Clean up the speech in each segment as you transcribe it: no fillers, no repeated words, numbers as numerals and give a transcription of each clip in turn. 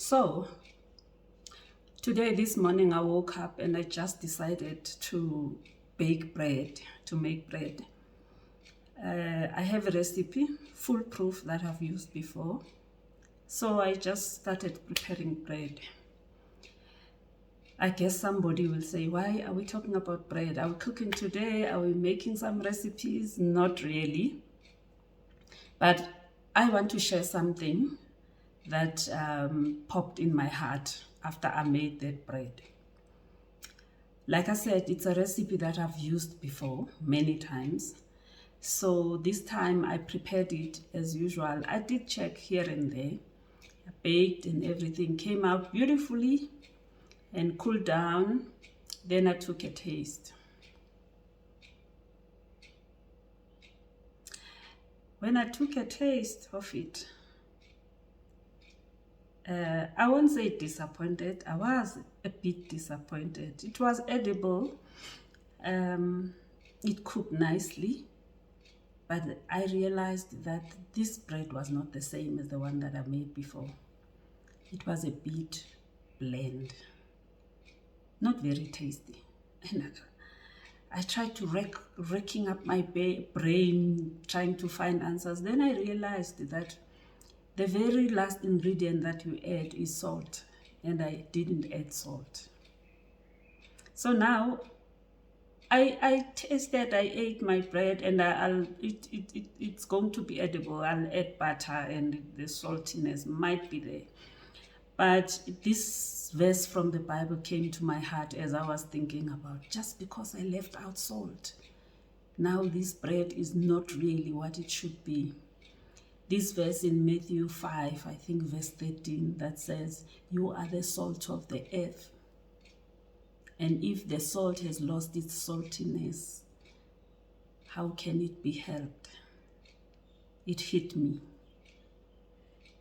So today, this morning, I woke up and I just decided to make bread. I have a recipe, foolproof, that I've used before. So I just started preparing bread. I guess somebody will say, why are we talking about bread? Are we cooking today? Are we making some recipes? Not really. But I want to share something that popped in my heart after I made that bread. Like I said, it's a recipe that I've used before many times. So this time I prepared it as usual. I did check here and there. I baked and everything came out beautifully and cooled down. Then I took a taste. When I took a taste of it, I won't say disappointed. I was a bit disappointed. It was edible. It cooked nicely. But I realized that this bread was not the same as the one that I made before. It was a bit bland. Not very tasty. And I tried to racking up my brain, trying to find answers. Then I realized that the very last ingredient that you add is salt, and I didn't add salt. So now I tasted, I ate my bread, and it's going to be edible. I'll add butter, and the saltiness might be there. But this verse from the Bible came to my heart as I was thinking about, just because I left out salt, now this bread is not really what it should be. This verse in Matthew 5, I think verse 13, that says, you are the salt of the earth. And if the salt has lost its saltiness, how can it be helped? It hit me.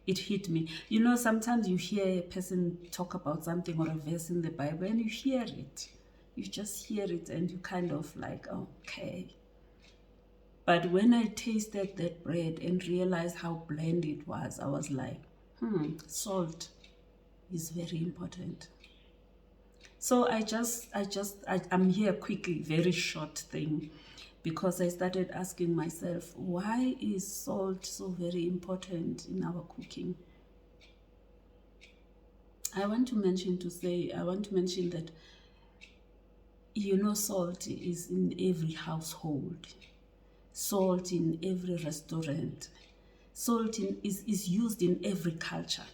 It hit me. You know, sometimes you hear a person talk about something or a verse in the Bible and you hear it. You just hear it and you kind of like, okay. But when I tasted that bread and realized how bland it was, I was like, salt is very important. So I'm here quickly, very short thing, because I started asking myself, why is salt so very important in our cooking? I want to mention that, you know, salt is in every household. Salt in every restaurant. Salt is used in every culture.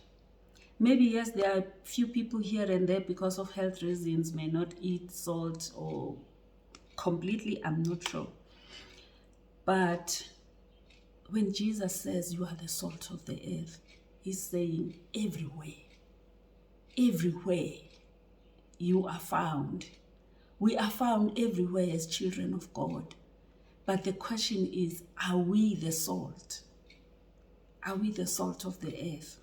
Maybe, yes, there are few people here and there because of health reasons may not eat salt or completely, I'm not sure. But when Jesus says you are the salt of the earth, he's saying everywhere you are found. We are found everywhere as children of God. But the question is, are we the salt? Are we the salt of the earth?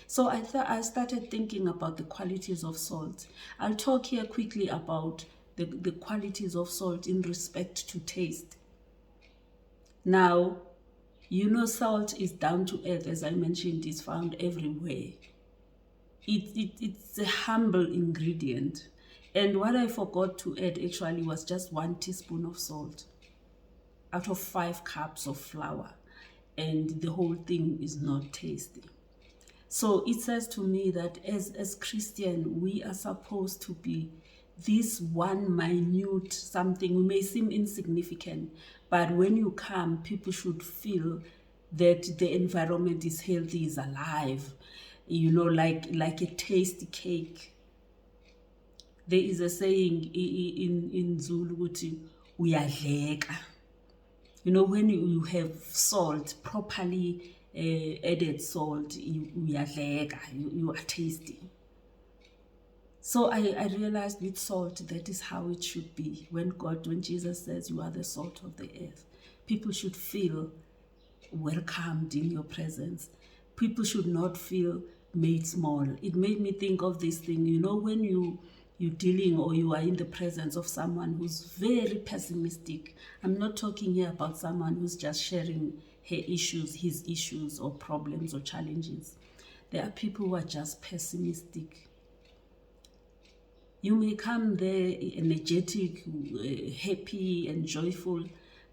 So I started thinking about the qualities of salt. I'll talk here quickly about the qualities of salt in respect to taste. Now, you know, salt is down to earth, as I mentioned, it's found everywhere. It's a humble ingredient. And what I forgot to add actually was just 1 teaspoon of salt out of 5 cups of flour. And the whole thing is not tasty. So it says to me that as Christian, we are supposed to be this one minute something. We may seem insignificant, but when you come, people should feel that the environment is healthy, is alive, you know, like a tasty cake. There is a saying in Zulu, uyadleka. You know, when you have salt, properly added salt, you are tasty. So I realized with salt, that is how it should be. When Jesus says you are the salt of the earth, people should feel welcomed in your presence. People should not feel made small. It made me think of this thing, you know, when you're dealing or you are in the presence of someone who's very pessimistic. I'm not talking here about someone who's just sharing his issues or problems or challenges. There are people who are just pessimistic. You may come there energetic, happy and joyful,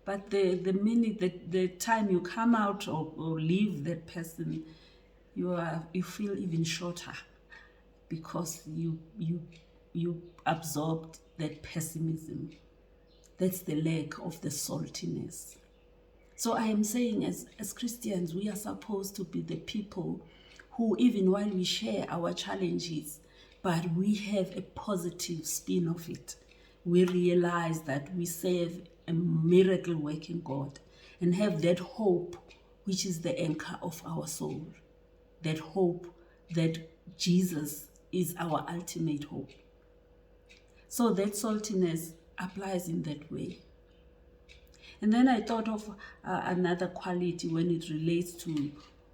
but the minute, the time you come out or leave that person, you feel even shorter, because you absorbed that pessimism. That's the lack of the saltiness. So I am saying, as Christians, we are supposed to be the people who, even while we share our challenges, but we have a positive spin of it. We realize that we serve a miracle working God and have that hope, which is the anchor of our soul. That hope that Jesus is our ultimate hope. So that saltiness applies in that way. And then I thought of another quality when it relates to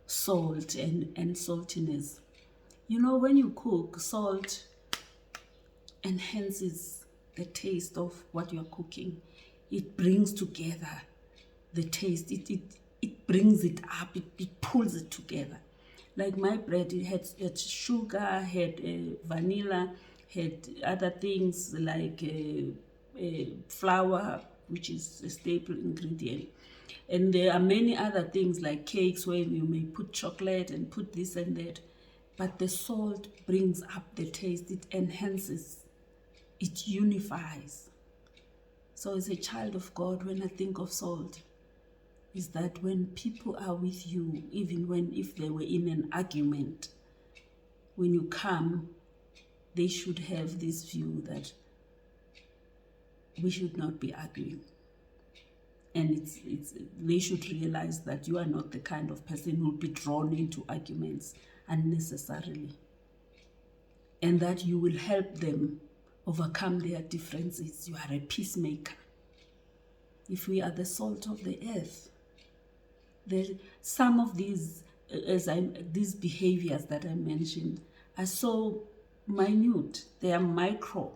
salt and saltiness. You know, when you cook, salt enhances the taste of what you're cooking. It brings together the taste. It brings it up. It pulls it together. Like my bread, it had sugar, had vanilla, had other things like flour, which is a staple ingredient. And there are many other things like cakes where you may put chocolate and put this and that. But the salt brings up the taste. It enhances. It unifies. So as a child of God, when I think of salt, is that when people are with you, even if they were in an argument, when you come, they should have this view that we should not be arguing. And they should realize that you are not the kind of person who will be drawn into arguments unnecessarily. And that you will help them overcome their differences. You are a peacemaker. If we are the salt of the earth, some of these behaviors that I mentioned are so minute. They are micro.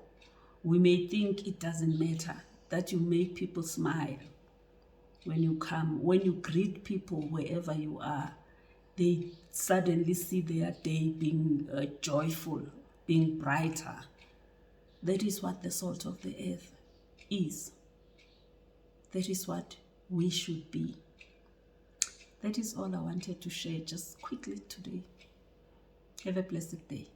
We may think it doesn't matter, that you make people smile when you come. When you greet people wherever you are, they suddenly see their day being joyful, being brighter. That is what the salt of the earth is. That is what we should be. That is all I wanted to share just quickly today. Have a blessed day.